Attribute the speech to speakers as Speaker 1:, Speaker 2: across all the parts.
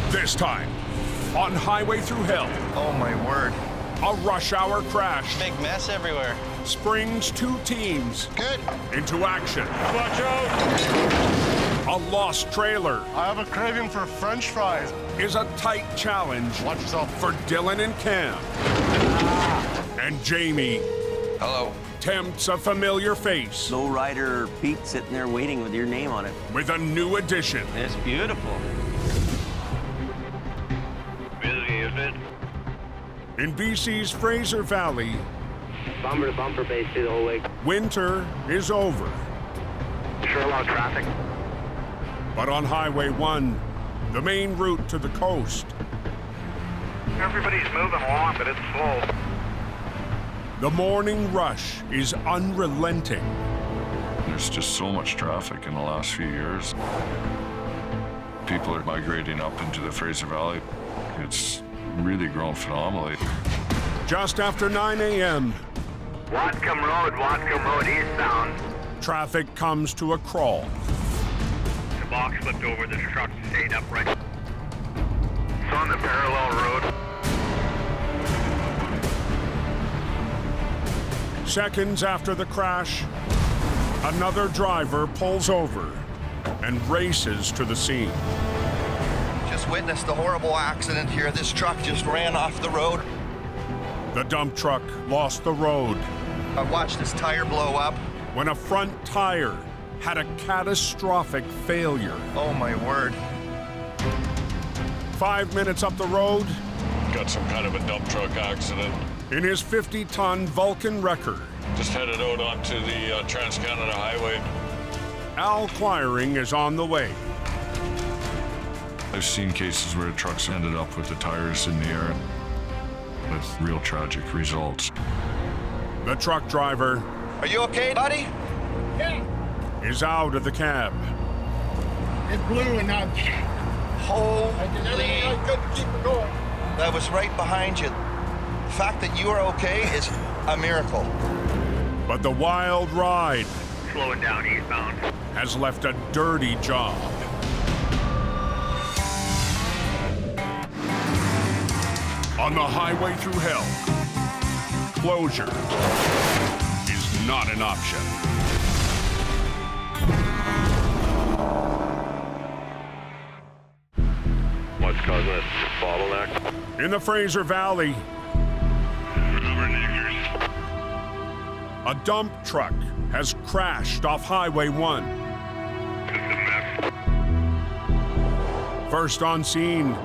Speaker 1: This time, on Highway Thru Hell,
Speaker 2: Oh my word.
Speaker 1: a rush hour crash
Speaker 3: Big mess everywhere.
Speaker 1: springs two teams
Speaker 2: Good.
Speaker 1: into action.
Speaker 4: Watch out!
Speaker 1: A lost trailer
Speaker 4: I have a craving for French fries.
Speaker 1: is a tight challenge
Speaker 4: Watch yourself.
Speaker 1: for Dylan and Cam. And Jamie
Speaker 2: Hello.
Speaker 1: tempts a familiar face
Speaker 5: Lowrider Pete sitting there waiting with your name on it.
Speaker 1: with a new addition.
Speaker 3: It's beautiful.
Speaker 4: Busy, is it?
Speaker 1: In BC's Fraser Valley,
Speaker 6: Bumper to bumper basically the whole way.
Speaker 1: winter is over.
Speaker 6: Sure a lot of traffic.
Speaker 1: But on Highway 1, the main route to the coast,
Speaker 6: Everybody's moving along, but it's slow.
Speaker 1: the morning rush is unrelenting.
Speaker 7: There's just so much traffic in the last few years. People are migrating up into the Fraser Valley. It's really grown phenomenally.
Speaker 1: Just after 9 a.m.,
Speaker 6: Watcom Road, eastbound.
Speaker 1: traffic comes to a crawl.
Speaker 6: The box flipped over, the truck stayed upright. It's on the parallel road.
Speaker 1: Seconds after the crash, another driver pulls over and races to the scene.
Speaker 2: Just witnessed a horrible accident here. This truck just ran off the road.
Speaker 1: The dump truck lost the road
Speaker 2: I watched his tire blow up.
Speaker 1: when a front tire had a catastrophic failure.
Speaker 2: Oh my word.
Speaker 1: 5 minutes up the road,
Speaker 7: Got some kind of a dump truck accident.
Speaker 1: in his 50-ton Vulcan wrecker,
Speaker 7: Just headed out onto the Trans-Canada Highway.
Speaker 1: Al Quiring is on the way.
Speaker 7: I've seen cases where trucks ended up with the tires in the air with real tragic results.
Speaker 1: The truck driver
Speaker 2: Are you okay, buddy?
Speaker 1: is out of the cab.
Speaker 4: It blew and I
Speaker 2: Holy.
Speaker 4: couldn't keep it going.
Speaker 2: That was right behind you. The fact that you are okay is a miracle.
Speaker 1: But the wild ride
Speaker 6: Slowing down eastbound.
Speaker 1: has left a dirty job. On the Highway Thru Hell, closure is not an option.
Speaker 4: What's causing this bottleneck?
Speaker 1: In the Fraser Valley, a dump truck has crashed off Highway 1. First on scene,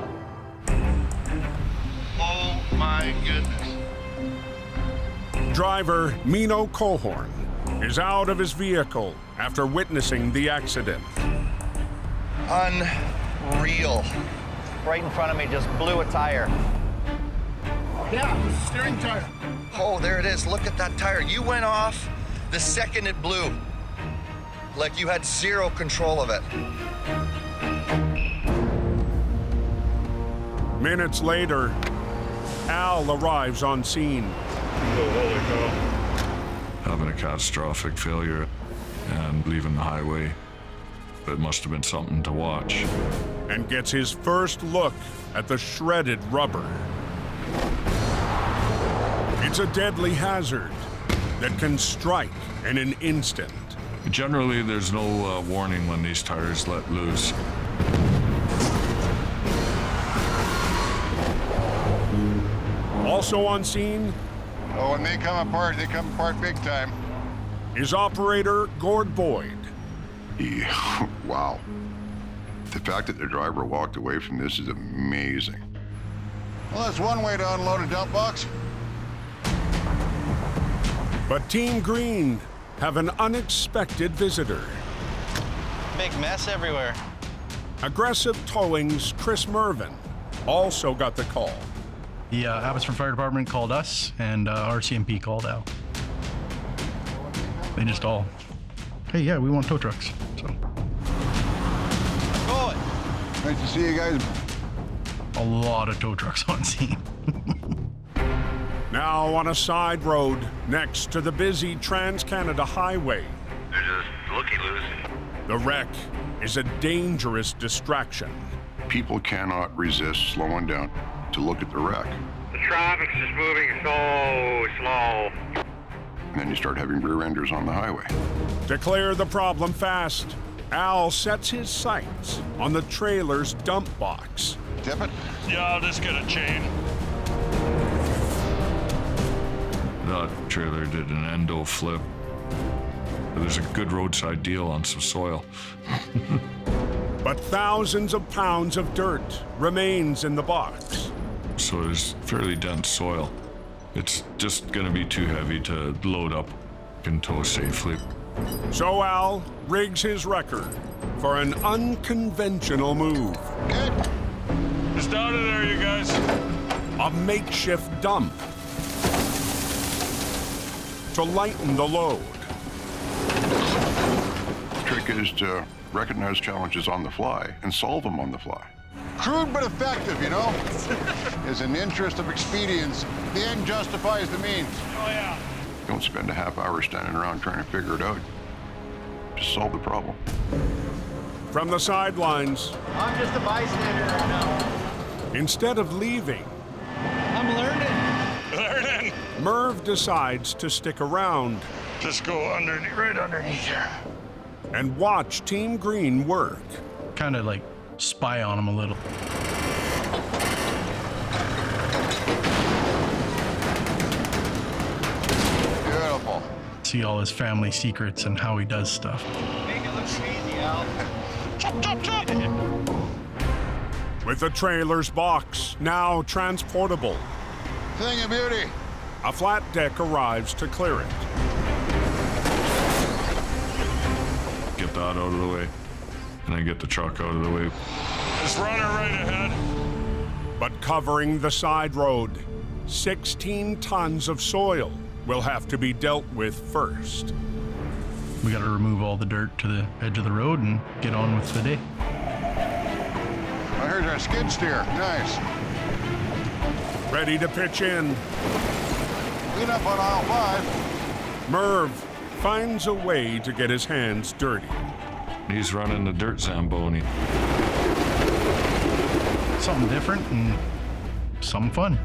Speaker 2: Oh my goodness.
Speaker 1: driver Mino Cohorn is out of his vehicle after witnessing the accident.
Speaker 2: Unreal.
Speaker 3: Right in front of me just blew a tire.
Speaker 4: Yeah, it was a steering tire.
Speaker 2: Oh, there it is. Look at that tire. You went off the second it blew. Like you had zero control of it.
Speaker 1: Minutes later, Al arrives on scene.
Speaker 7: Having a catastrophic failure and leaving the highway. It must have been something to watch.
Speaker 1: And gets his first look at the shredded rubber. It's a deadly hazard that can strike in an instant.
Speaker 7: Generally, there's no warning when these tires let loose.
Speaker 1: Also on scene
Speaker 4: Oh, when they come apart big time.
Speaker 1: is operator Gord Boyd.
Speaker 8: Yeah, wow. The fact that the driver walked away from this is amazing.
Speaker 4: Well, that's one way to unload a dump box.
Speaker 1: But Team Green have an unexpected visitor.
Speaker 3: Big mess everywhere.
Speaker 1: Aggressive Towing's Chris Mervin also got the call.
Speaker 9: The Abbotsford Fire Department called us, and RCMP called Al. They just all, hey, yeah, we want tow trucks. So
Speaker 3: Going.
Speaker 4: Nice to see you guys.
Speaker 9: a lot of tow trucks on scene.
Speaker 1: Now on a side road next to the busy Trans-Canada Highway,
Speaker 6: They're just looky-loos.
Speaker 1: the wreck is a dangerous distraction.
Speaker 8: People cannot resist slowing down to look at the wreck.
Speaker 6: The traffic's just moving so slow.
Speaker 8: And then you start having rear enders on the highway.
Speaker 1: To clear the problem fast, Al sets his sights on the trailer's dump box.
Speaker 4: Tip it.
Speaker 7: Yeah, I'll just get a chain. That trailer did an endo flip. There's a good roadside deal on some soil.
Speaker 1: But thousands of pounds of dirt remains in the box.
Speaker 7: So there's fairly dense soil. It's just gonna be too heavy to load up and tow safely.
Speaker 1: So Al rigs his record for an unconventional move.
Speaker 4: Good.
Speaker 7: Just out of there, you guys.
Speaker 1: A makeshift dump to lighten the load.
Speaker 8: The trick is to recognize challenges on the fly and solve them on the fly.
Speaker 4: Crude but effective, you know? Is an interest of expedience. The end justifies the means.
Speaker 7: Oh, yeah.
Speaker 8: Don't spend a half hour standing around trying to figure it out. Just solve the problem.
Speaker 1: From the sidelines,
Speaker 3: I'm just a bystander right now.
Speaker 1: instead of leaving,
Speaker 3: I'm learning.
Speaker 1: Merv decides to stick around
Speaker 7: Just go underneath, right underneath here.
Speaker 1: and watch Team Green work.
Speaker 9: Kind of like spy on him a little.
Speaker 4: Beautiful.
Speaker 9: See all his family secrets and how he does stuff.
Speaker 3: Make it look easy, Al.
Speaker 1: With the trailer's box now transportable,
Speaker 4: Thing of beauty.
Speaker 1: a flat deck arrives to clear it.
Speaker 7: Get that out of the way, and then get the truck out of the way. Just run her right ahead.
Speaker 1: But covering the side road, 16 tons of soil will have to be dealt with first.
Speaker 9: We got to remove all the dirt to the edge of the road and get on with the day.
Speaker 4: Oh, here's our skid steer. Nice.
Speaker 1: Ready to pitch in,
Speaker 4: Clean up on aisle 5.
Speaker 1: Merv finds a way to get his hands dirty.
Speaker 7: He's running the dirt Zamboni.
Speaker 9: Something different and some fun.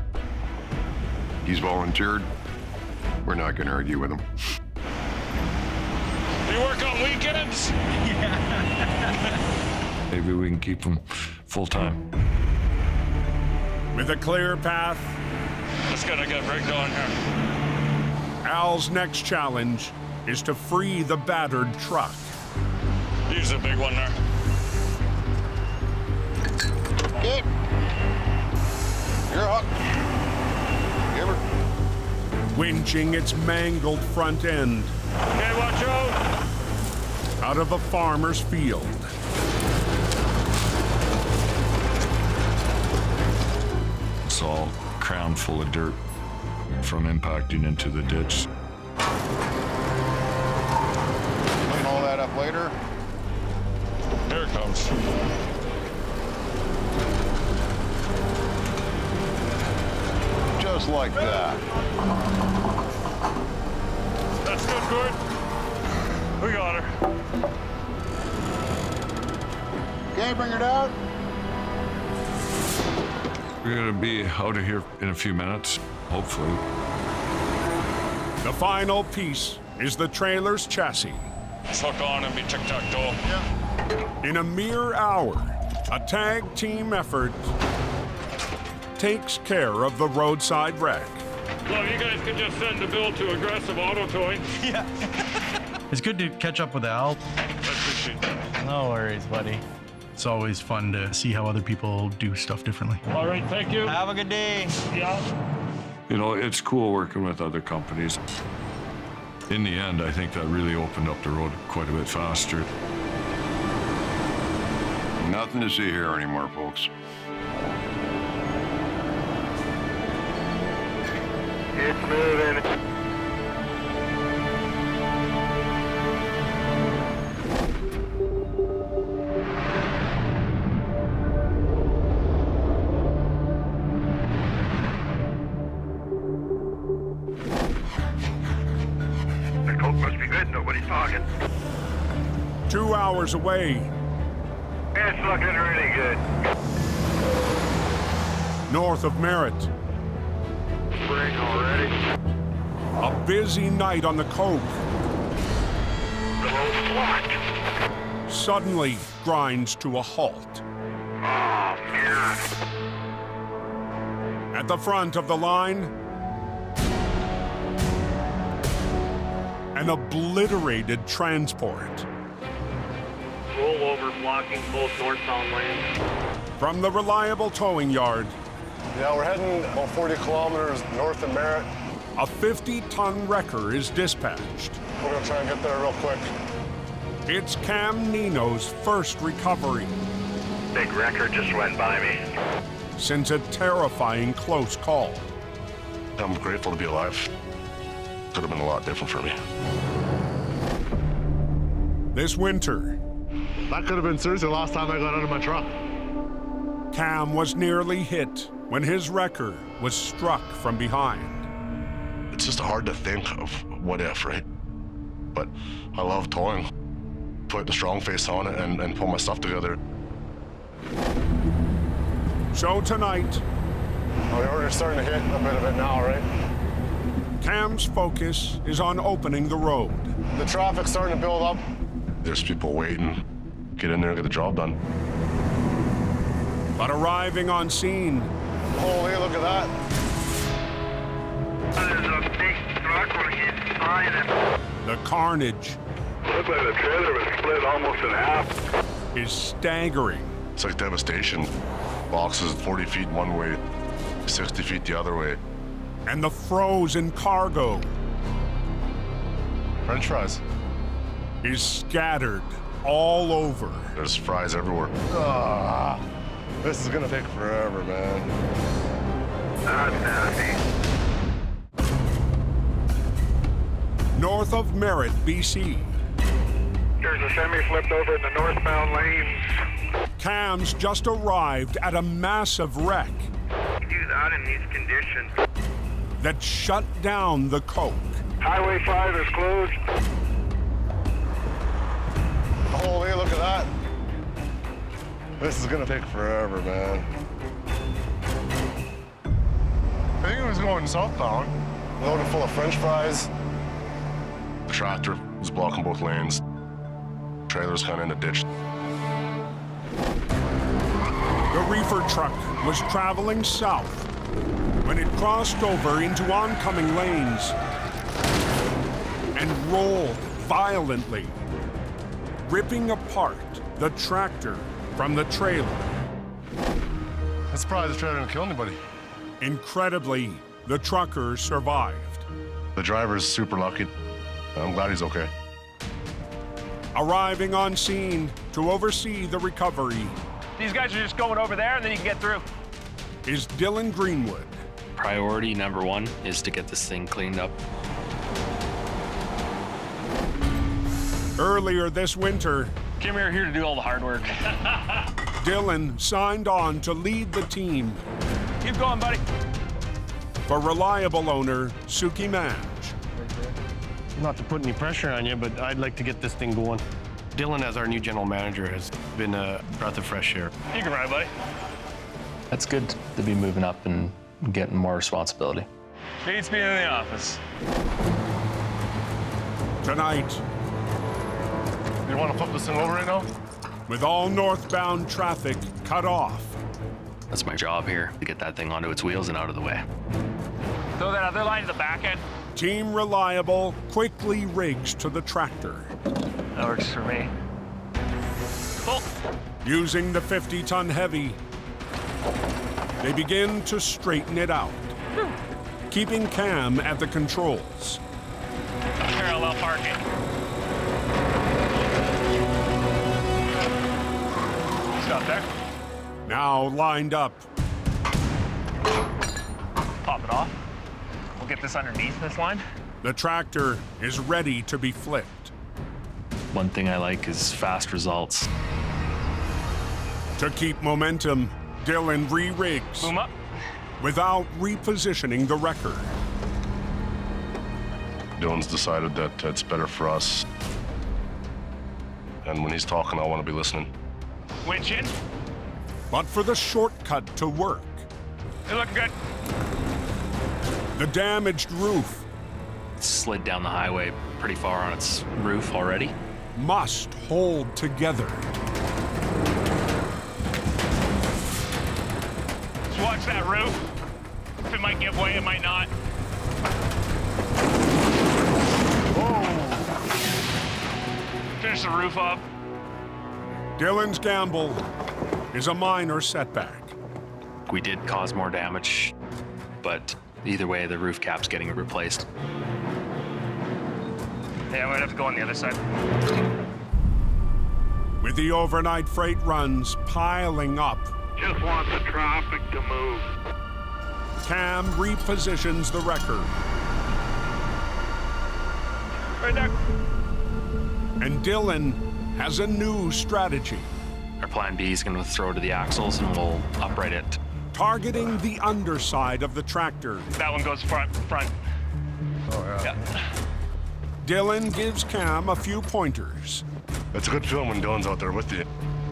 Speaker 8: He's volunteered. We're not going to argue with him.
Speaker 7: You work on weekends? Maybe we can keep him full-time.
Speaker 1: With a clear path,
Speaker 7: Just gotta get rigged on here.
Speaker 1: Al's next challenge is to free the battered truck.
Speaker 7: He's a big one there.
Speaker 4: Good. You're up. Give her.
Speaker 1: Winching its mangled front end
Speaker 7: Okay, watch out.
Speaker 1: out of a farmer's field.
Speaker 7: It's all crammed full of dirt from impacting into the ditch.
Speaker 4: Clean all that up later.
Speaker 7: Here it comes.
Speaker 4: Just like that.
Speaker 7: That's good, Gord. We got her.
Speaker 4: Okay, bring her down.
Speaker 7: We're gonna be out of here in a few minutes, hopefully.
Speaker 1: The final piece is the trailer's chassis.
Speaker 7: Let's hook on and be tic-tac-toe.
Speaker 1: In a mere hour, a tag team effort takes care of the roadside wreck.
Speaker 6: Well, you guys can just send the bill to Aggressive Auto Towing.
Speaker 9: It's good to catch up with Al.
Speaker 7: I appreciate that.
Speaker 3: No worries, buddy.
Speaker 9: It's always fun to see how other people do stuff differently.
Speaker 6: All right, thank you.
Speaker 3: Have a good day.
Speaker 6: Yeah.
Speaker 7: You know, it's cool working with other companies. In the end, I think that really opened up the road quite a bit faster.
Speaker 8: Nothing to see here anymore, folks.
Speaker 6: It's moving. The coke must be good. Nobody's talking.
Speaker 1: 2 hours away,
Speaker 6: It's looking really good.
Speaker 1: North of Merritt,
Speaker 6: Spring already.
Speaker 1: a busy night on the Coke
Speaker 6: The whole block.
Speaker 1: suddenly grinds to a halt.
Speaker 6: Oh, man.
Speaker 1: At the front of the line, an obliterated transport.
Speaker 6: Rollover blocking both northbound lanes.
Speaker 1: From the reliable towing yard,
Speaker 4: Yeah, we're heading about 40 kilometers north of Merritt.
Speaker 1: a 50-ton wrecker is dispatched.
Speaker 4: We're gonna try and get there real quick.
Speaker 1: It's Cam Nino's first recovery
Speaker 6: Big wrecker just went by me.
Speaker 1: since a terrifying close call.
Speaker 10: I'm grateful to be alive. Could have been a lot different for me.
Speaker 1: This winter,
Speaker 10: That could have been seriously the last time I got out of my truck.
Speaker 1: Cam was nearly hit when his wrecker was struck from behind.
Speaker 10: It's just hard to think of what if, right? But I love towing. Put the strong face on it and pull my stuff together.
Speaker 1: So tonight,
Speaker 4: Oh, you're already starting to hit a bit of it now, right?
Speaker 1: Cam's focus is on opening the road.
Speaker 4: The traffic's starting to build up.
Speaker 10: There's people waiting. Get in there and get the job done.
Speaker 1: But arriving on scene,
Speaker 4: Holy, look at that.
Speaker 6: There's a big truck inside it.
Speaker 1: the carnage
Speaker 6: Looked like the trailer was split almost in half.
Speaker 1: is staggering.
Speaker 10: It's like devastation. Boxes 40 feet one way, 60 feet the other way.
Speaker 1: And the frozen cargo
Speaker 10: French fries.
Speaker 1: is scattered all over.
Speaker 10: There's fries everywhere.
Speaker 4: Ah, this is gonna take forever, man.
Speaker 6: That's nasty.
Speaker 1: North of Merritt, BC,
Speaker 6: There's a semi flipped over in the northbound lanes.
Speaker 1: Cam's just arrived at a massive wreck
Speaker 6: Do that in these conditions.
Speaker 1: that shut down the Coke.
Speaker 6: Highway 5 is closed.
Speaker 4: Holy, look at that. This is gonna take forever, man.
Speaker 10: I think it was going southbound.
Speaker 4: Loaded full of French fries.
Speaker 10: The tractor was blocking both lanes. Trailer's kind of in a ditch.
Speaker 1: The reefer truck was traveling south when it crossed over into oncoming lanes and rolled violently, ripping apart the tractor from the trailer.
Speaker 10: I'm surprised the trailer didn't kill anybody.
Speaker 1: Incredibly, the trucker survived.
Speaker 10: The driver's super lucky. I'm glad he's okay.
Speaker 1: Arriving on scene to oversee the recovery
Speaker 3: These guys are just going over there and then you can get through.
Speaker 1: is Dylan Greenwood.
Speaker 11: Priority number one is to get this thing cleaned up.
Speaker 1: Earlier this winter,
Speaker 3: Kim, you're here to do all the hard work.
Speaker 1: Dylan signed on to lead the team
Speaker 3: Keep going, buddy.
Speaker 1: for reliable owner Suki Manj.
Speaker 12: Not to put any pressure on you, but I'd like to get this thing going. Dylan, as our new general manager, has been a breath of fresh air.
Speaker 3: You can ride, buddy.
Speaker 11: That's good to be moving up and getting more responsibility.
Speaker 3: Beats being in the office.
Speaker 1: Tonight,
Speaker 10: You want to flip this thing over right now?
Speaker 1: with all northbound traffic cut off,
Speaker 11: That's my job here, to get that thing onto its wheels and out of the way.
Speaker 3: Throw that other line to the back end.
Speaker 1: Team Reliable quickly rigs to the tractor.
Speaker 3: That works for me. Cool.
Speaker 1: Using the 50-ton heavy, they begin to straighten it out, keeping Cam at the controls.
Speaker 3: Parallel parking. Stop there.
Speaker 1: Now lined up,
Speaker 3: Pop it off. We'll get this underneath this line.
Speaker 1: the tractor is ready to be flipped.
Speaker 11: One thing I like is fast results.
Speaker 1: To keep momentum, Dylan re-rigs
Speaker 3: Boom up.
Speaker 1: without repositioning the wrecker.
Speaker 10: Dylan's decided that it's better for us. And when he's talking, I want to be listening.
Speaker 3: Winch in.
Speaker 1: But for the shortcut to work,
Speaker 3: They look good.
Speaker 1: the damaged roof
Speaker 11: It's slid down the highway pretty far on its roof already.
Speaker 1: must hold together.
Speaker 3: Just watch that roof. If it might give way, it might not. Finish the roof up.
Speaker 1: Dylan's gamble is a minor setback.
Speaker 11: We did cause more damage, but either way, the roof cap's getting replaced.
Speaker 3: Yeah, I might have to go on the other side.
Speaker 1: With the overnight freight runs piling up,
Speaker 6: Just want the traffic to move.
Speaker 1: Cam repositions the record,
Speaker 3: Right there.
Speaker 1: and Dylan has a new strategy,
Speaker 11: Our plan B is going to throw to the axles and we'll upright it.
Speaker 1: targeting the underside of the tractor.
Speaker 3: That one goes front.
Speaker 4: Oh, yeah.
Speaker 1: Dylan gives Cam a few pointers.
Speaker 10: It's a good feeling when Dylan's out there with you.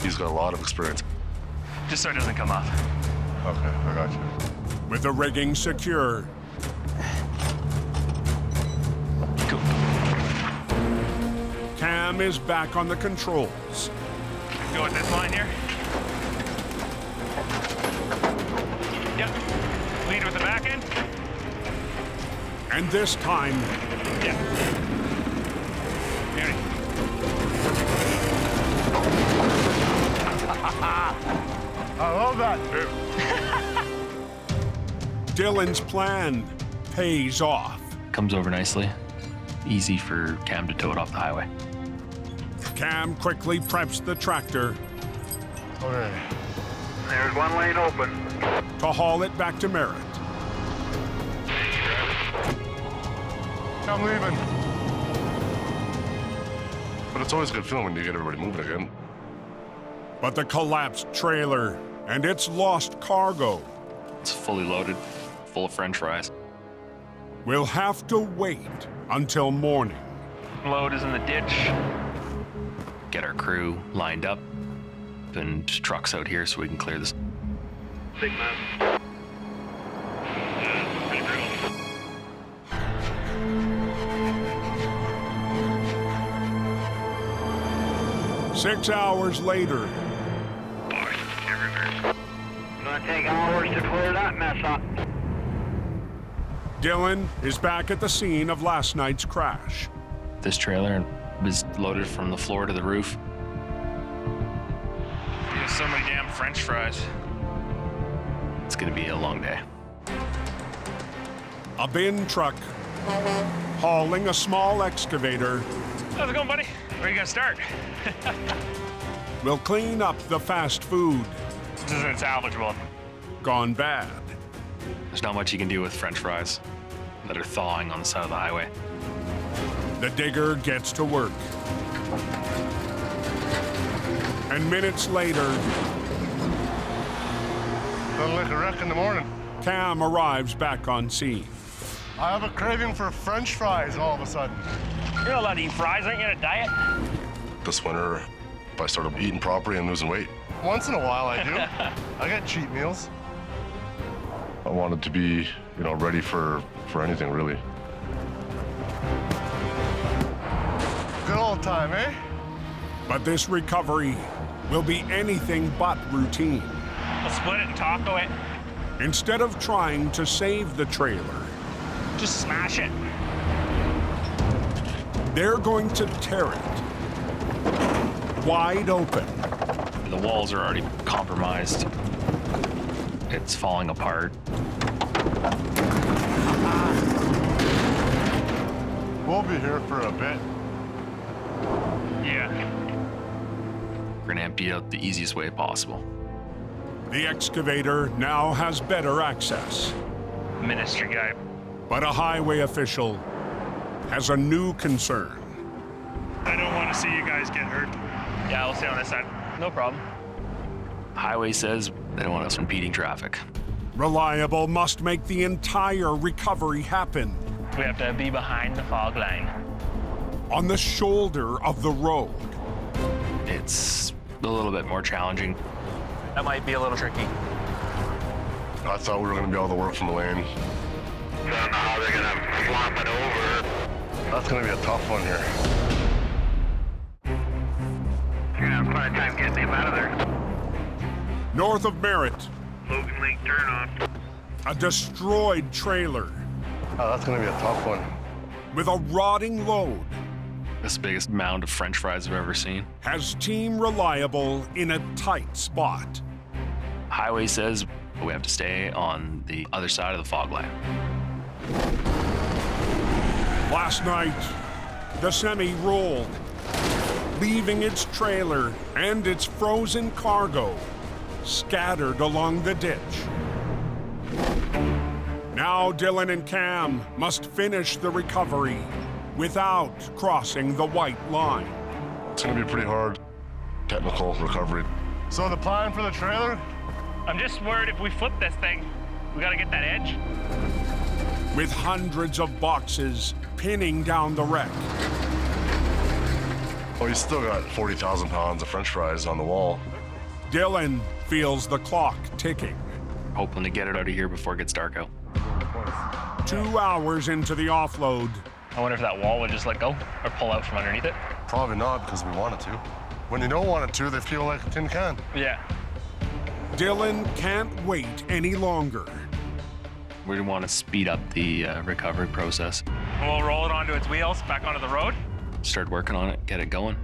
Speaker 10: He's got a lot of experience.
Speaker 3: Just so it doesn't come off.
Speaker 4: Okay, I got you.
Speaker 1: With the rigging secure,
Speaker 11: Cool.
Speaker 1: Cam is back on the controls.
Speaker 3: Go with this line here. Yep. Lead with the back end.
Speaker 1: And this time,
Speaker 3: Yeah. Beauty.
Speaker 4: I love that.
Speaker 1: Dylan's plan pays off.
Speaker 11: Comes over nicely. Easy for Cam to tow it off the highway.
Speaker 1: Cam quickly preps the tractor
Speaker 4: Okay.
Speaker 6: There's one lane open.
Speaker 1: to haul it back to Merritt.
Speaker 4: I'm leaving.
Speaker 10: But it's always a good feeling when you get everybody moving again.
Speaker 1: But the collapsed trailer and its lost cargo
Speaker 11: It's fully loaded, full of French fries.
Speaker 1: will have to wait until morning.
Speaker 3: Load is in the ditch.
Speaker 11: Get our crew lined up and trucks out here so we can clear this.
Speaker 6: Big mess. Yeah, pretty brutal.
Speaker 1: 6 hours later,
Speaker 6: Gonna take hours to clear that mess up.
Speaker 1: Dylan is back at the scene of last night's crash.
Speaker 11: This trailer was loaded from the floor to the roof.
Speaker 3: There's so many damn French fries.
Speaker 11: It's gonna be a long day.
Speaker 1: A bin truck hauling a small excavator
Speaker 3: How's it going, buddy? Where are you gonna start?
Speaker 1: will clean up the fast food
Speaker 3: This isn't salvageable.
Speaker 1: gone bad.
Speaker 11: There's not much you can do with French fries that are thawing on the side of the highway.
Speaker 1: The digger gets to work. And minutes later,
Speaker 4: Sounds like a wreck in the morning.
Speaker 1: Cam arrives back on scene.
Speaker 4: I have a craving for French fries all of a sudden.
Speaker 3: You're not allowed to eat fries, aren't you, on a diet?
Speaker 10: This winter, I started eating properly and losing weight.
Speaker 4: Once in a while I do. I got cheat meals.
Speaker 10: I wanted to be, ready for anything really.
Speaker 4: Good old time, eh?
Speaker 1: But this recovery will be anything but routine.
Speaker 3: We'll split it and taco it.
Speaker 1: Instead of trying to save the trailer,
Speaker 3: Just smash it.
Speaker 1: they're going to tear it wide open.
Speaker 11: The walls are already compromised. It's falling apart.
Speaker 4: We'll be here for a bit.
Speaker 3: Yeah.
Speaker 11: We're gonna empty it out the easiest way possible.
Speaker 1: The excavator now has better access,
Speaker 3: Ministry guy.
Speaker 1: but a highway official has a new concern.
Speaker 3: I don't want to see you guys get hurt. Yeah, we'll stay on this side. No problem.
Speaker 11: Highway says they don't want us impeding traffic.
Speaker 1: Reliable must make the entire recovery happen
Speaker 3: We have to be behind the fog line.
Speaker 1: on the shoulder of the road.
Speaker 11: It's a little bit more challenging. That might be a little tricky.
Speaker 10: I thought we were going to be able to work from the lane.
Speaker 6: I don't know how they're going to flop it over.
Speaker 10: That's going to be a tough one here.
Speaker 6: You're going to have quite a time getting him out of there.
Speaker 1: North of Merritt,
Speaker 6: Logan Lake turnoff.
Speaker 1: a destroyed trailer
Speaker 10: Oh, that's going to be a tough one.
Speaker 1: with a rotting load
Speaker 11: This is the biggest mound of French fries I've ever seen.
Speaker 1: has Team Reliable in a tight spot.
Speaker 11: Highway says we have to stay on the other side of the fog line.
Speaker 1: Last night, the semi rolled, leaving its trailer and its frozen cargo scattered along the ditch. Now Dylan and Cam must finish the recovery without crossing the white line.
Speaker 10: It's going to be pretty hard. Technical recovery. So the plan for the trailer?
Speaker 3: I'm just worried if we flip this thing, we gotta get that edge.
Speaker 1: With hundreds of boxes pinning down the wreck.
Speaker 10: Oh, you still got 40,000 pounds of French fries on the wall.
Speaker 1: Dylan feels the clock ticking.
Speaker 11: Hoping to get it out of here before it gets dark out.
Speaker 1: 2 hours into the offload,
Speaker 3: I wonder if that wall would just let go or pull out from underneath it.
Speaker 10: Probably not, because we wanted to. When you don't want it to, they feel like a tin can.
Speaker 3: Yeah.
Speaker 1: Dylan can't wait any longer.
Speaker 11: We want to speed up the recovery process.
Speaker 3: We'll roll it onto its wheels, back onto the road.
Speaker 11: Start working on it, get it going.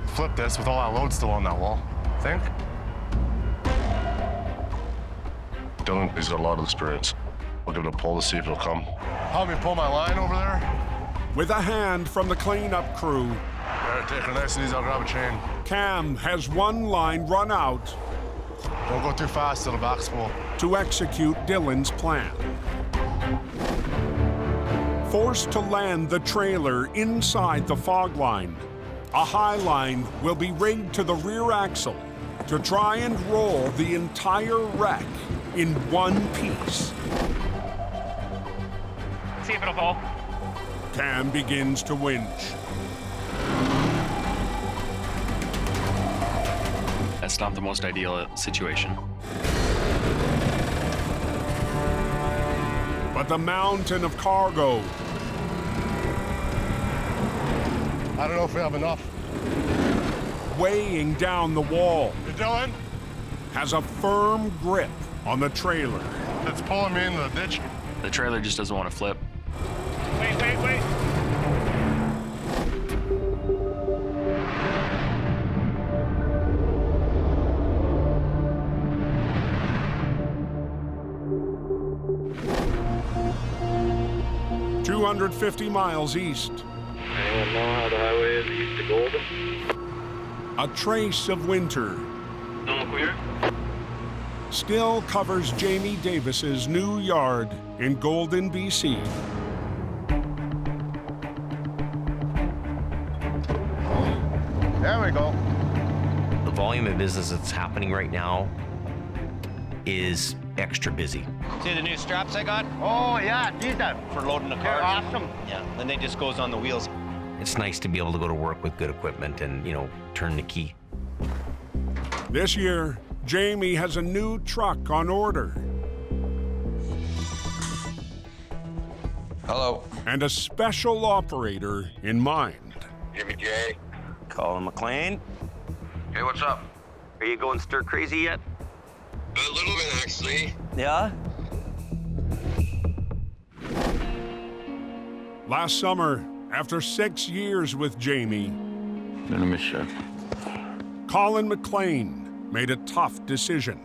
Speaker 10: Flip this with all that load still on that wall. Think? Dylan, he's got a lot of experience. I'll give it a pull to see if it'll come. Help me pull my line over there.
Speaker 1: With a hand from the cleanup crew,
Speaker 10: Alright, take her nice and easy, I'll grab a chain.
Speaker 1: Cam has one line run out
Speaker 10: Don't go too fast, it'll back spool.
Speaker 1: to execute Dylan's plan. Forced to land the trailer inside the fog line, a high line will be rigged to the rear axle to try and roll the entire wreck in one piece.
Speaker 3: See if it'll pull.
Speaker 1: Cam begins to winch.
Speaker 11: That's not the most ideal situation.
Speaker 1: But the mountain of cargo
Speaker 10: I don't know if we have enough.
Speaker 1: weighing down the wall
Speaker 10: Hey, Dylan,
Speaker 1: has a firm grip on the trailer.
Speaker 10: it's pulling me in the ditch.
Speaker 11: The trailer just doesn't want to flip.
Speaker 3: Wait, wait, wait.
Speaker 1: Two 250 miles east.
Speaker 6: Anyone know how the highway is east to Golden?
Speaker 1: A trace of winter
Speaker 6: No clear?
Speaker 1: still covers Jamie Davis's new yard in Golden, BC.
Speaker 4: There we go.
Speaker 5: The volume of business that's happening right now is extra busy.
Speaker 13: See the new straps I got?
Speaker 4: Oh, yeah, these are
Speaker 13: For loading the
Speaker 4: they're
Speaker 13: car?
Speaker 4: awesome.
Speaker 13: Yeah, then they just goes on the wheels.
Speaker 5: It's nice to be able to go to work with good equipment and, turn the key.
Speaker 1: This year, Jamie has a new truck on order.
Speaker 14: Hello.
Speaker 1: And a special operator in mind.
Speaker 6: Jimmy J.
Speaker 5: Colin McLean.
Speaker 14: Hey, what's up?
Speaker 5: Are you going stir crazy yet?
Speaker 6: A little bit, actually.
Speaker 5: Yeah?
Speaker 1: Last summer, after 6 years with Jamie,
Speaker 14: Gonna miss you.
Speaker 1: Colin McLean made a tough decision.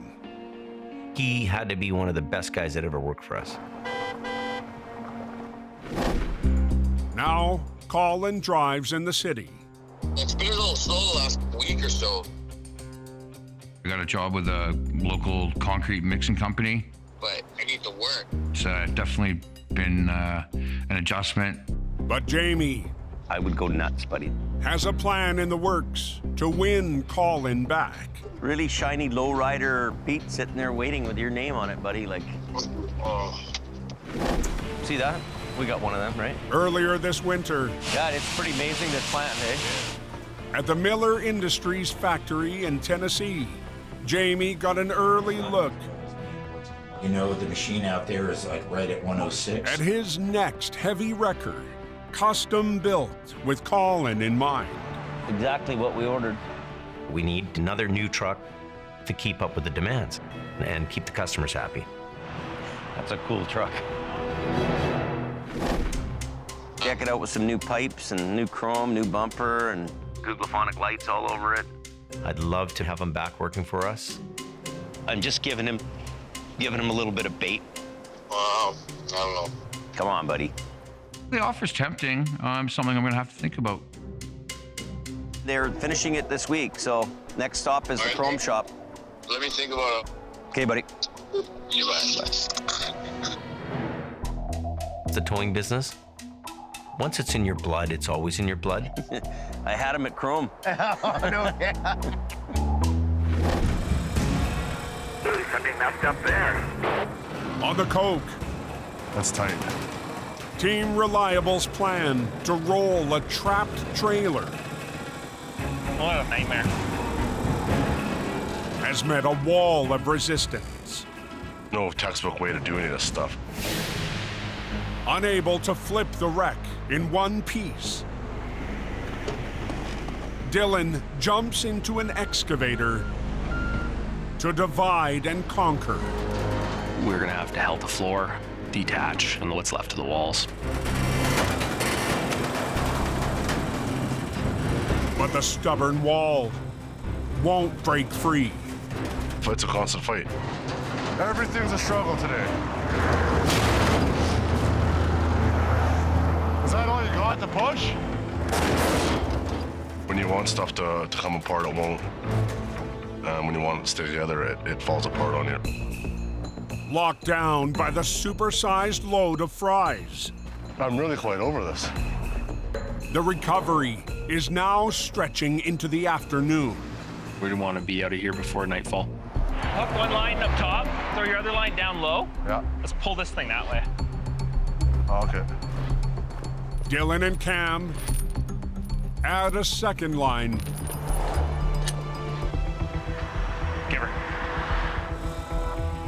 Speaker 5: He had to be one of the best guys that ever worked for us.
Speaker 1: Now, Colin drives in the city.
Speaker 6: It's been a little slow the last week or so,
Speaker 14: I got a job with a local concrete mixing company.
Speaker 6: but I need to work.
Speaker 14: It's definitely been an adjustment.
Speaker 1: But Jamie
Speaker 5: I would go nuts, buddy.
Speaker 1: has a plan in the works to win Colin back.
Speaker 5: Really shiny lowrider Pete sitting there waiting with your name on it, buddy. See that? We got one of them, right?
Speaker 1: Earlier this winter,
Speaker 13: God, it's pretty amazing this plant, eh?
Speaker 1: At the Miller Industries factory in Tennessee, Jamie got an early look
Speaker 15: You know, the machine out there is like right at 106.
Speaker 1: at his next heavy record, custom built with Colin in mind.
Speaker 13: Exactly what we ordered.
Speaker 5: We need another new truck to keep up with the demands and keep the customers happy.
Speaker 13: That's a cool truck. Check it out with some new pipes and new chrome, new bumper, and Googlephonic lights all over it.
Speaker 5: I'd love to have him back working for us.
Speaker 13: I'm just giving him a little bit of bait.
Speaker 10: I don't know.
Speaker 13: Come on, buddy.
Speaker 14: The offer's tempting. Something I'm going to have to think about.
Speaker 13: They're finishing it this week, so next stop is the chrome shop.
Speaker 10: Let me think about it.
Speaker 13: Okay, buddy.
Speaker 10: You bet.
Speaker 5: The towing business, once it's in your blood, it's always in your blood.
Speaker 13: I had him at chrome.
Speaker 10: Oh, no, yeah.
Speaker 6: Something messed up there.
Speaker 1: On the Coke,
Speaker 10: That's tight.
Speaker 1: Team Reliable's plan to roll a trapped trailer
Speaker 3: What a nightmare.
Speaker 1: has met a wall of resistance.
Speaker 10: No textbook way to do any of this stuff.
Speaker 1: Unable to flip the wreck in one piece, Dylan jumps into an excavator to divide and conquer.
Speaker 11: We're gonna have to halt the floor, detach, and what's left of the walls.
Speaker 1: But the stubborn wall won't break free.
Speaker 10: It's a constant fight. Everything's a struggle today. Is that all you got to push? When you want stuff to come apart, it won't. When you want it to stay together, it falls apart on you.
Speaker 1: Locked down by the supersized load of fries.
Speaker 10: I'm really quite over this.
Speaker 1: The recovery is now stretching into the afternoon.
Speaker 11: We want to be out of here before nightfall.
Speaker 3: Hook one line up top, throw your other line down low.
Speaker 10: Yeah.
Speaker 3: Let's pull this thing that way.
Speaker 10: Okay.
Speaker 1: Dylan and Cam add a second line
Speaker 3: Give her.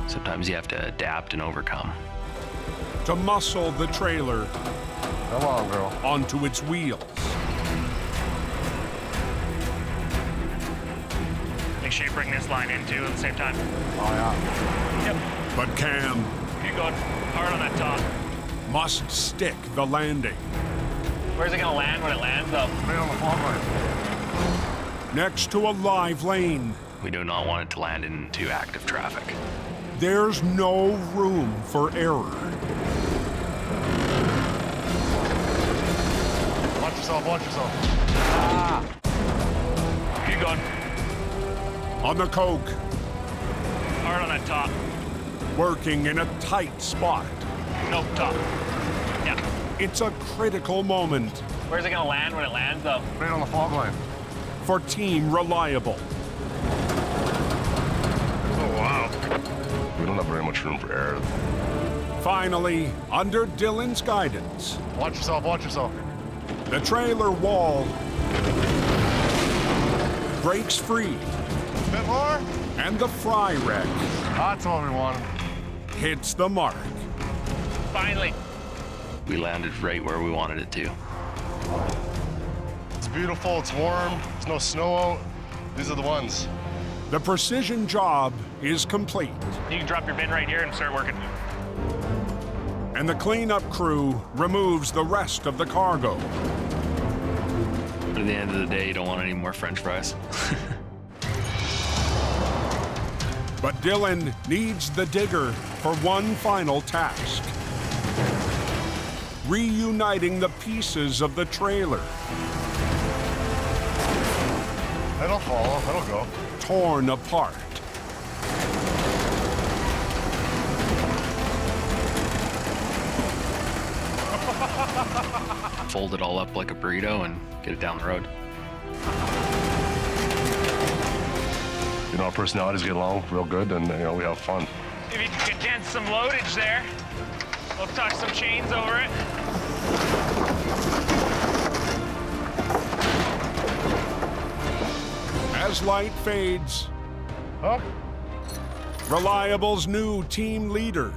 Speaker 11: Sometimes you have to adapt and overcome.
Speaker 1: to muscle the trailer
Speaker 10: Come on, girl.
Speaker 1: onto its wheels.
Speaker 3: Make sure you bring this line in too at the same time.
Speaker 10: Oh, yeah.
Speaker 3: Yep.
Speaker 1: But Cam
Speaker 3: You're going hard on that top.
Speaker 1: must stick the landing.
Speaker 3: Where's it gonna land when it lands though?
Speaker 10: Right on the fog line.
Speaker 1: Next to a live lane,
Speaker 11: We do not want it to land into active traffic.
Speaker 1: there's no room for error.
Speaker 10: Watch yourself, watch yourself.
Speaker 3: Keep going.
Speaker 1: On the Coke,
Speaker 3: Hard on that top.
Speaker 1: working in a tight spot.
Speaker 3: Nope, top. Yeah.
Speaker 1: It's a critical moment
Speaker 3: Where's it gonna land when it lands though?
Speaker 10: Right on the fog line.
Speaker 1: for Team Reliable.
Speaker 10: Oh, wow. We don't have very much room for error.
Speaker 1: Finally, under Dylan's guidance,
Speaker 10: Watch yourself, watch yourself.
Speaker 1: the trailer wall breaks free
Speaker 10: Bit more?
Speaker 1: and the fry wreck
Speaker 10: That's what we wanted.
Speaker 1: hits the mark.
Speaker 3: Finally.
Speaker 11: We landed right where we wanted it to.
Speaker 10: It's beautiful, it's warm, there's no snow out. These are the ones.
Speaker 1: The precision job is complete,
Speaker 3: You can drop your bin right here and start working.
Speaker 1: and the cleanup crew removes the rest of the cargo.
Speaker 11: But at the end of the day, you don't want any more French fries.
Speaker 1: But Dylan needs the digger for one final task: reuniting the pieces of the trailer,
Speaker 10: It'll fall, it'll go.
Speaker 1: torn apart.
Speaker 11: Fold it all up like a burrito and get it down the road.
Speaker 10: You know, our personalities get along real good and, we have fun.
Speaker 3: If you can condense some loadage there, we'll tuck some chains over it.
Speaker 1: as light fades, Reliable's new team leader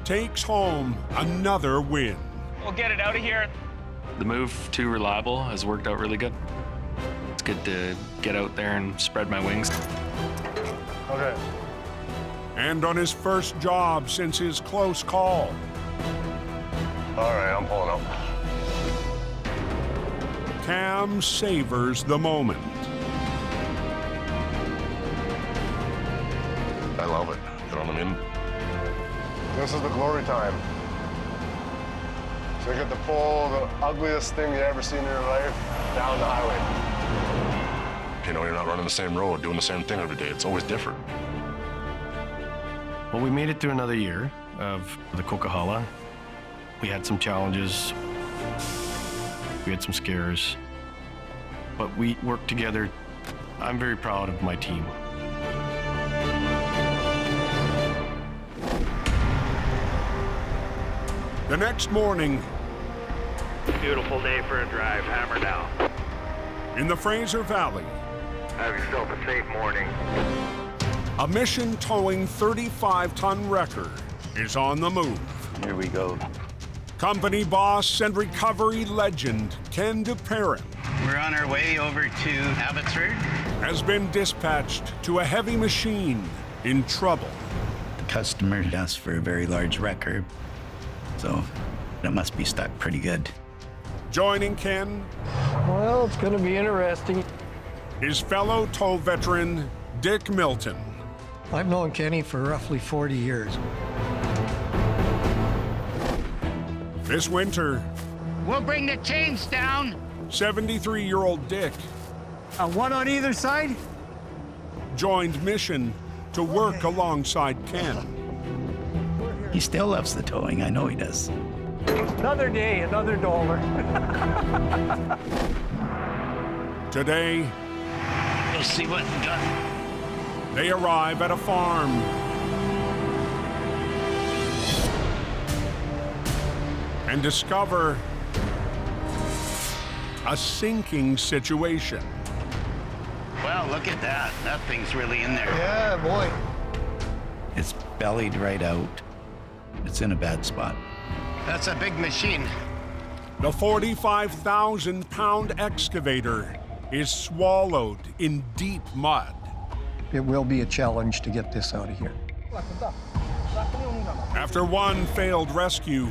Speaker 1: takes home another win.
Speaker 3: We'll get it out of here.
Speaker 11: The move to Reliable has worked out really good. It's good to get out there and spread my wings.
Speaker 12: Okay.
Speaker 1: And on his first job since his close call.
Speaker 10: All right, I'm pulling up.
Speaker 1: Cam savors the moment.
Speaker 10: I love it. You know what I mean? This is the glory time. So you get to pull the ugliest thing you ever seen in your life down the highway. You know, you're not running the same road, doing the same thing every day. It's always different.
Speaker 12: Well, we made it through another year of the Coquihalla. We had some challenges. We had some scares. But we worked together. I'm very proud of my team.
Speaker 1: The next morning,
Speaker 6: Beautiful day for a drive, hammer down.
Speaker 1: in the Fraser Valley,
Speaker 6: Have yourself a safe morning.
Speaker 1: a mission towing 35-ton wrecker is on the move.
Speaker 13: Here we go.
Speaker 1: Company boss and recovery legend Ken DeParent
Speaker 16: We're on our way over to Abbotsford.
Speaker 1: has been dispatched to a heavy machine in trouble.
Speaker 17: The customer asked for a very large wrecker, so it must be stuck pretty good.
Speaker 1: Joining Ken,
Speaker 12: Well, it's gonna be interesting.
Speaker 1: his fellow tow veteran Dick Milton.
Speaker 18: I've known Kenny for roughly 40 years.
Speaker 1: This winter,
Speaker 16: We'll bring the chains down.
Speaker 1: 73-year-old Dick
Speaker 18: One on either side?
Speaker 1: joined mission to work alongside Ken.
Speaker 17: He still loves the towing, I know he does.
Speaker 18: Another day, another dollar.
Speaker 1: Today,
Speaker 16: We'll see what we got.
Speaker 1: they arrive at a farm. And discover a sinking situation.
Speaker 16: Well, look at that. That thing's really in there.
Speaker 18: Yeah, boy.
Speaker 17: It's bellied right out. It's in a bad spot.
Speaker 16: That's a big machine.
Speaker 1: The 45,000-pound excavator is swallowed in deep mud.
Speaker 18: It will be a challenge to get this out of here.
Speaker 1: After one failed rescue,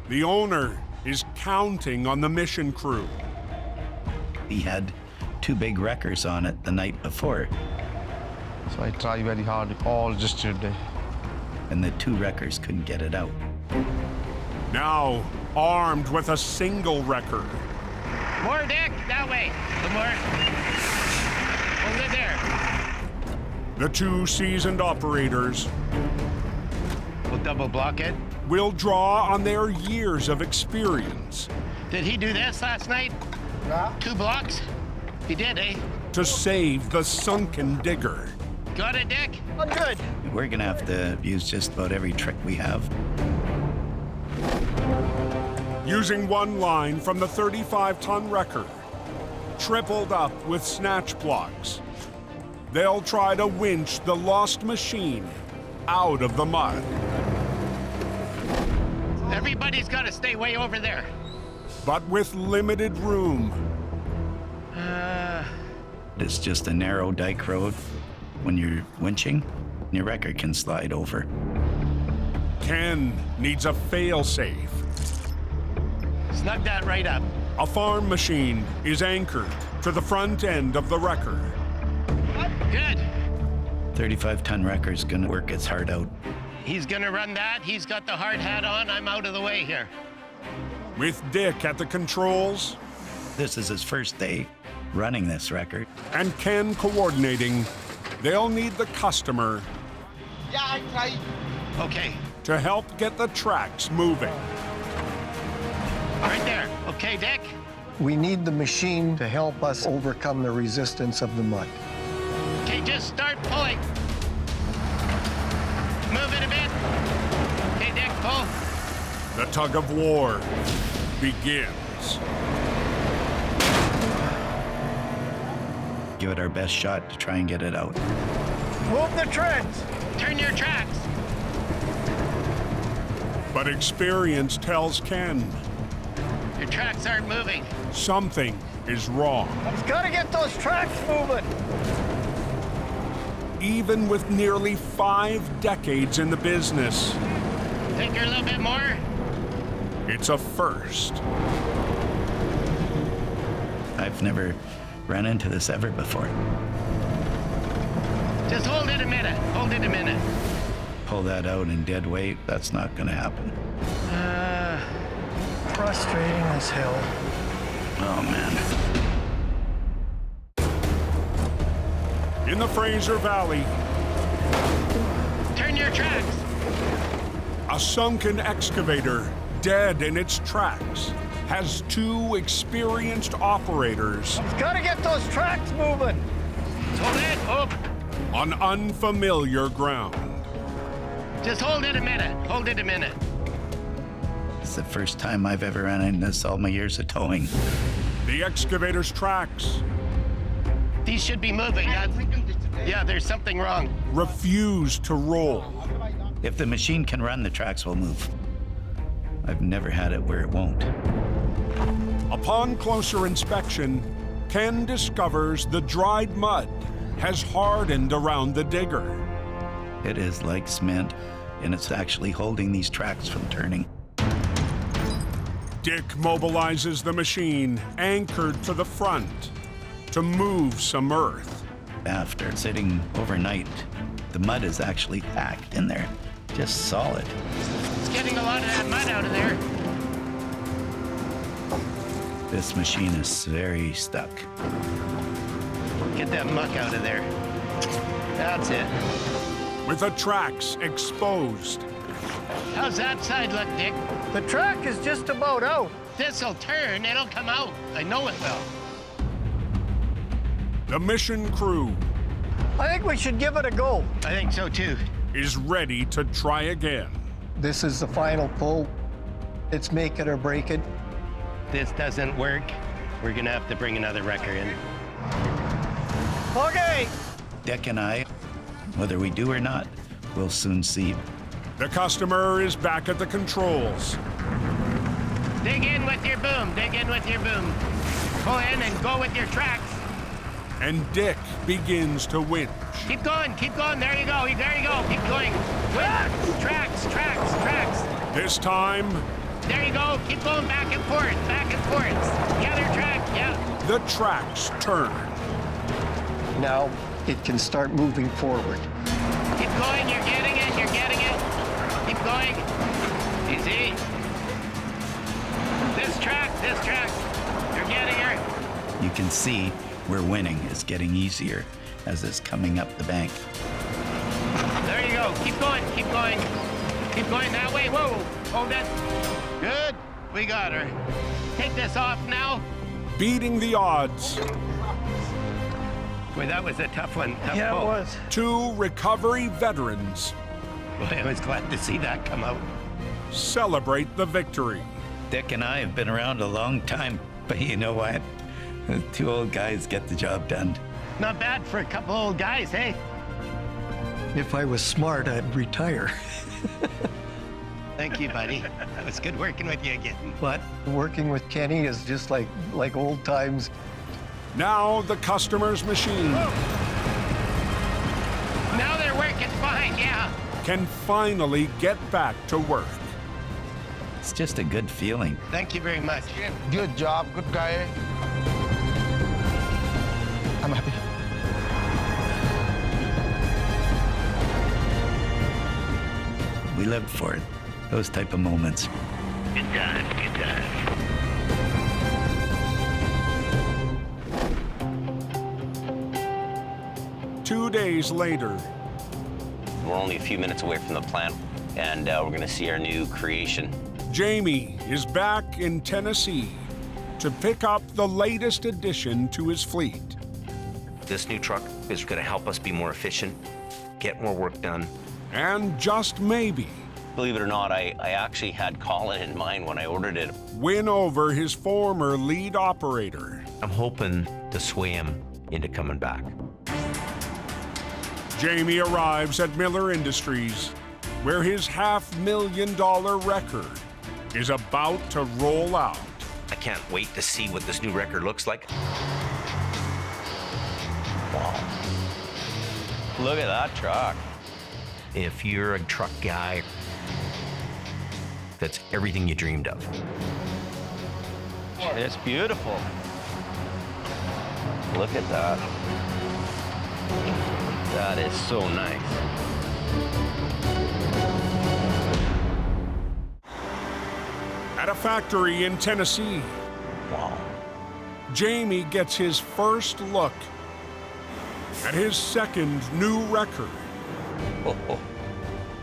Speaker 1: the owner is counting on the mission crew.
Speaker 17: He had 2 big wreckers on it the night before.
Speaker 19: So I try very hard all just today.
Speaker 17: And the 2 wreckers couldn't get it out.
Speaker 1: Now armed with a single wrecker,
Speaker 16: More, Dick. That way. Some more. Hold it there.
Speaker 1: the 2 seasoned operators
Speaker 16: We'll double block it.
Speaker 1: will draw on their years of experience
Speaker 16: Did he do this last night? 2 blocks? He did, eh?
Speaker 1: to save the sunken digger.
Speaker 16: Got it, Dick?
Speaker 18: Oh, good.
Speaker 17: We're gonna have to use just about every trick we have.
Speaker 1: Using one line from the 35-ton wrecker, tripled up with snatch blocks, they'll try to winch the lost machine out of the mud.
Speaker 16: Everybody's got to stay way over there.
Speaker 1: But with limited room,
Speaker 17: It's just a narrow dike road. When you're winching, your wrecker can slide over.
Speaker 1: Ken needs a fail-safe.
Speaker 16: Snug that right up.
Speaker 1: A farm machine is anchored to the front end of the wrecker.
Speaker 16: Good.
Speaker 17: 35-ton wrecker's gonna work its heart out.
Speaker 16: He's going to run that. He's got the hard hat on. I'm out of the way here.
Speaker 1: With Dick at the controls
Speaker 17: This is his first day running this wrecker.
Speaker 1: and Ken coordinating, they'll need the customer
Speaker 16: Yeah, I tried. Okay,
Speaker 1: to help get the tracks moving.
Speaker 16: right there. Okay, Dick.
Speaker 18: We need the machine to help us overcome the resistance of the mud.
Speaker 16: Okay, just start pulling. Move it a bit. Okay, Dick, pull.
Speaker 1: The tug of war begins.
Speaker 17: give it our best shot to try and get it out.
Speaker 18: Move the treads.
Speaker 16: Turn your tracks.
Speaker 1: But experience tells Ken
Speaker 16: Your tracks aren't moving.
Speaker 1: something is wrong.
Speaker 18: It's got to get those tracks moving.
Speaker 1: Even with nearly 5 decades in the business,
Speaker 16: Think you're a little bit more?
Speaker 1: it's a first.
Speaker 17: I've never run into this ever before.
Speaker 16: Just hold it a minute. Hold it a minute.
Speaker 17: Pull that out in dead weight, that's not gonna happen.
Speaker 18: Frustrating as hell.
Speaker 17: Oh, man.
Speaker 1: In the Fraser Valley,
Speaker 16: Turn your tracks.
Speaker 1: a sunken excavator, dead in its tracks, has 2 experienced operators
Speaker 18: It's got to get those tracks moving.
Speaker 16: Hold it. Oh,
Speaker 1: on unfamiliar ground.
Speaker 16: just hold it a minute. Hold it a minute.
Speaker 17: It's the first time I've ever run into this all my years of towing.
Speaker 1: The excavator's tracks
Speaker 16: These should be moving. Yeah, there's something wrong.
Speaker 1: refuse to roll.
Speaker 17: If the machine can run, the tracks will move. I've never had it where it won't.
Speaker 1: Upon closer inspection, Ken discovers the dried mud has hardened around the digger.
Speaker 17: It is like cement, and it's actually holding these tracks from turning.
Speaker 1: Dick mobilizes the machine, anchored to the front, to move some earth.
Speaker 17: After sitting overnight, the mud is actually packed in there, just solid.
Speaker 16: It's getting a lot of that mud out of there.
Speaker 17: This machine is very stuck.
Speaker 16: Get that muck out of there. That's it.
Speaker 1: With the tracks exposed,
Speaker 16: How's that side look, Dick?
Speaker 18: The track is just about out.
Speaker 16: This'll turn. It'll come out. I know it will.
Speaker 1: the mission crew
Speaker 18: I think we should give it a go.
Speaker 16: I think so, too.
Speaker 1: is ready to try again.
Speaker 18: This is the final pull. It's make it or break it.
Speaker 16: This doesn't work. We're gonna have to bring another wrecker in.
Speaker 18: Okay.
Speaker 17: Dick and I, whether we do or not, we'll soon see.
Speaker 1: The customer is back at the controls.
Speaker 16: Dig in with your boom. Dig in with your boom. Pull in and go with your tracks.
Speaker 1: And Dick begins to winch.
Speaker 16: Keep going. Keep going. There you go. There you go. Keep going. Winch. Tracks. Tracks. Tracks.
Speaker 1: This time,
Speaker 16: There you go. Keep going back and forth. Back and forth. The other track. Yeah.
Speaker 1: the tracks turn.
Speaker 18: Now it can start moving forward.
Speaker 16: Keep going. You're getting it. You're getting it. Keep going. Easy. This track. This track. You're getting her.
Speaker 17: You can see we're winning. It's getting easier as it's coming up the bank.
Speaker 16: There you go. Keep going. Keep going. Keep going that way. Whoa. Hold it. Good. We got her. Take this off now.
Speaker 1: Beating the odds.
Speaker 16: Boy, that was a tough one. Tough
Speaker 18: Yeah,
Speaker 16: pull.
Speaker 18: it was.
Speaker 1: 2 recovery veterans
Speaker 16: Boy, I was glad to see that come out.
Speaker 1: celebrate the victory.
Speaker 17: Dick and I have been around a long time, but you know what? The 2 old guys get the job done.
Speaker 16: Not bad for a couple old guys, hey?
Speaker 18: If I was smart, I'd retire.
Speaker 16: Thank you, buddy. It was good working with you again.
Speaker 18: But working with Kenny is just like old times.
Speaker 1: Now the customer's machine
Speaker 16: Now they're working fine, yeah.
Speaker 1: can finally get back to work.
Speaker 17: It's just a good feeling.
Speaker 16: Thank you very much.
Speaker 19: Good job, good guy. I'm happy.
Speaker 17: We lived for it. Those type of moments.
Speaker 6: Good times, good times.
Speaker 1: Two days later,
Speaker 13: We're only a few minutes away from the plant, and we're going to see our new creation.
Speaker 1: Jamie is back in Tennessee to pick up the latest addition to his fleet.
Speaker 5: This new truck is going to help us be more efficient, get more work done.
Speaker 1: And just maybe,
Speaker 13: Believe it or not, I actually had Colin in mind when I ordered it.
Speaker 1: win over his former lead operator.
Speaker 5: I'm hoping to sway him into coming back.
Speaker 1: Jamie arrives at Miller Industries, where his $500,000 record is about to roll out.
Speaker 5: I can't wait to see what this new record looks like. Wow.
Speaker 13: Look at that truck.
Speaker 5: If you're a truck guy, that's everything you dreamed of.
Speaker 13: It's beautiful. Look at that. That is so nice.
Speaker 1: At a factory in Tennessee,
Speaker 5: wow,
Speaker 1: Jamie gets his first look at his second new record.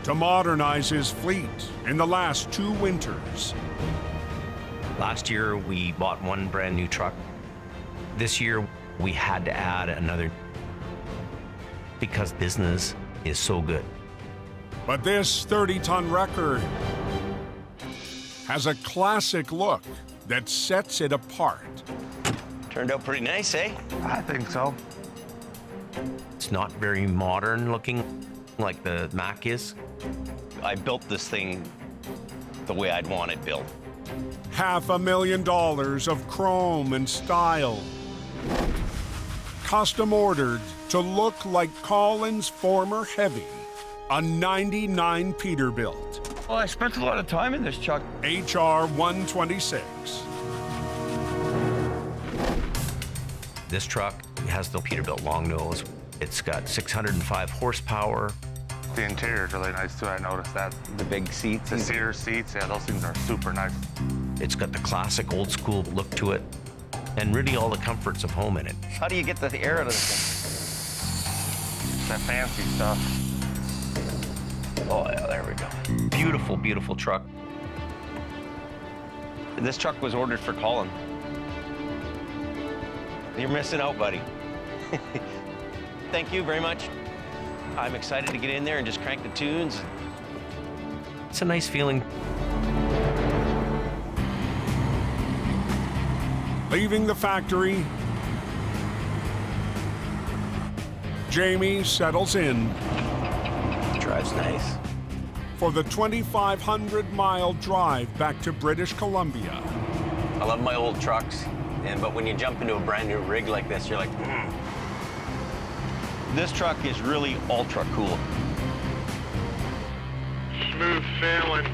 Speaker 1: To modernize his fleet in the last 2 winters.
Speaker 5: Last year, we bought one brand new truck. This year, we had to add another because business is so good.
Speaker 1: But this 30-ton record has a classic look that sets it apart.
Speaker 13: Turned out pretty nice, eh?
Speaker 19: I think so.
Speaker 5: It's not very modern looking like the Mac is.
Speaker 13: I built this thing the way I'd want it built.
Speaker 1: $500,000 of chrome and style. Custom ordered to look like Colin's former Heavy, a 99 Peterbilt.
Speaker 13: Well, I spent a lot of time in this truck.
Speaker 1: HR 126.
Speaker 5: This truck has the Peterbilt long nose. It's got 605 horsepower.
Speaker 19: The interior is really nice too, I noticed that.
Speaker 13: The big seats.
Speaker 19: The cedar seats, yeah, those things are super nice.
Speaker 5: It's got the classic old school look to it, and really all the comforts of home in it.
Speaker 13: How do you get the air out of this
Speaker 19: thing? That fancy stuff.
Speaker 5: Oh yeah, there we go. Beautiful, beautiful truck.
Speaker 13: This truck was ordered for Colin. You're missing out, buddy. Thank you very much. I'm excited to get in there and just crank the tunes.
Speaker 5: It's a nice feeling.
Speaker 1: Leaving the factory, Jamie settles in.
Speaker 13: Drives nice.
Speaker 1: For the 2,500-mile drive back to British Columbia.
Speaker 13: I love my old trucks, but when you jump into a brand new rig like this, you're like, This truck is really ultra cool.
Speaker 3: Smooth sailing.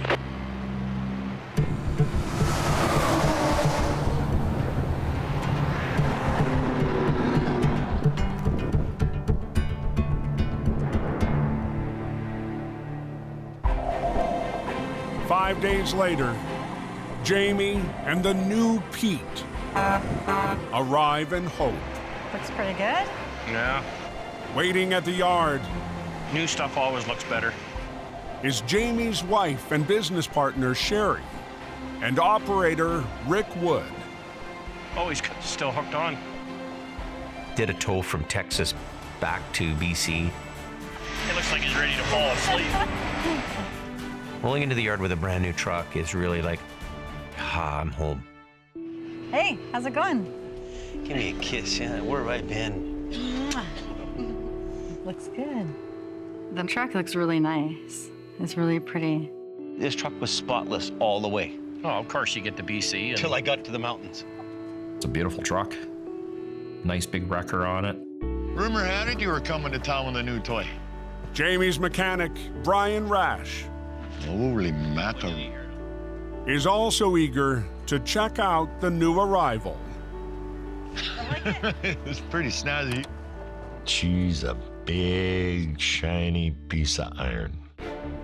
Speaker 1: Five days later, Jamie and the new Pete arrive in Hope.
Speaker 20: Looks pretty good.
Speaker 3: Yeah.
Speaker 1: Waiting at the yard
Speaker 3: New stuff always looks better.
Speaker 1: is Jamie's wife and business partner, Sherry, and operator Rick Wood.
Speaker 3: Oh, he's still hooked on.
Speaker 5: Did a tow from Texas back to BC.
Speaker 3: It looks like he's ready to fall asleep.
Speaker 5: Rolling into the yard with a brand new truck is really like, I'm home.
Speaker 20: Hey, how's it going?
Speaker 13: Give me a kiss, yeah. Where have I been?
Speaker 20: Looks good. The truck looks really nice. It's really pretty.
Speaker 13: This truck was spotless all the way.
Speaker 3: Oh, of course you get to BC.
Speaker 13: Until I got to the mountains.
Speaker 21: It's a beautiful truck. Nice big wrecker on it.
Speaker 4: Rumor had it you were coming to town with a new toy.
Speaker 1: Jamie's mechanic, Brian Rash,
Speaker 4: Holy mackerel.
Speaker 1: is also eager to check out the new arrival.
Speaker 4: It's pretty snazzy.
Speaker 22: She's a big, shiny piece of iron.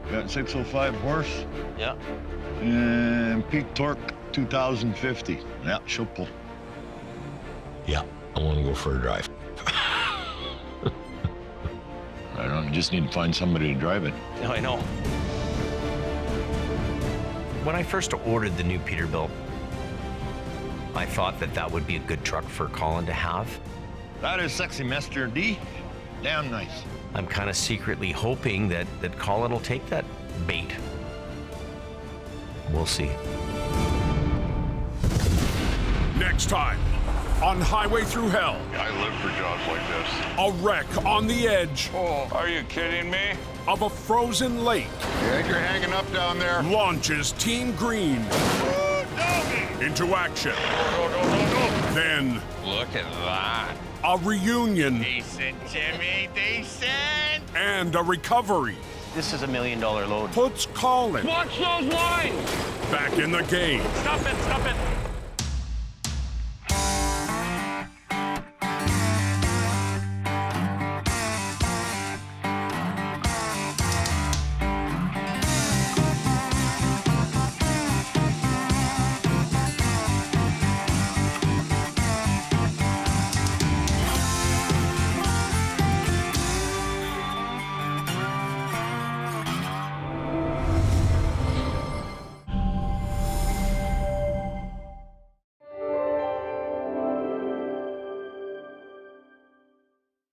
Speaker 4: Got 605 horse.
Speaker 13: Yeah.
Speaker 4: And peak torque 2050. Yeah, she'll pull.
Speaker 22: Yeah, I want to go for a drive.
Speaker 4: I don't just need to find somebody to drive it.
Speaker 13: I know.
Speaker 5: When I first ordered the new Peterbilt, I thought that would be a good truck for Colin to have.
Speaker 4: That is sexy, Mr. D. Damn nice.
Speaker 5: I'm kind of secretly hoping that Colin will take that bait. We'll see.
Speaker 1: Next time on Highway Thru Hell.
Speaker 7: I live for jobs like this.
Speaker 1: A wreck on the edge.
Speaker 7: Oh, are you kidding me?
Speaker 1: Of a frozen lake.
Speaker 4: The anchor hanging up down there.
Speaker 1: Launches Team Green into action. Then,
Speaker 16: Look at that.
Speaker 1: a reunion
Speaker 16: Decent, Jimmy, decent.
Speaker 1: and a recovery
Speaker 13: This is $1 million load.
Speaker 1: puts Colin
Speaker 16: Watch those lines.
Speaker 1: back in the game.
Speaker 3: Stop it, stop it.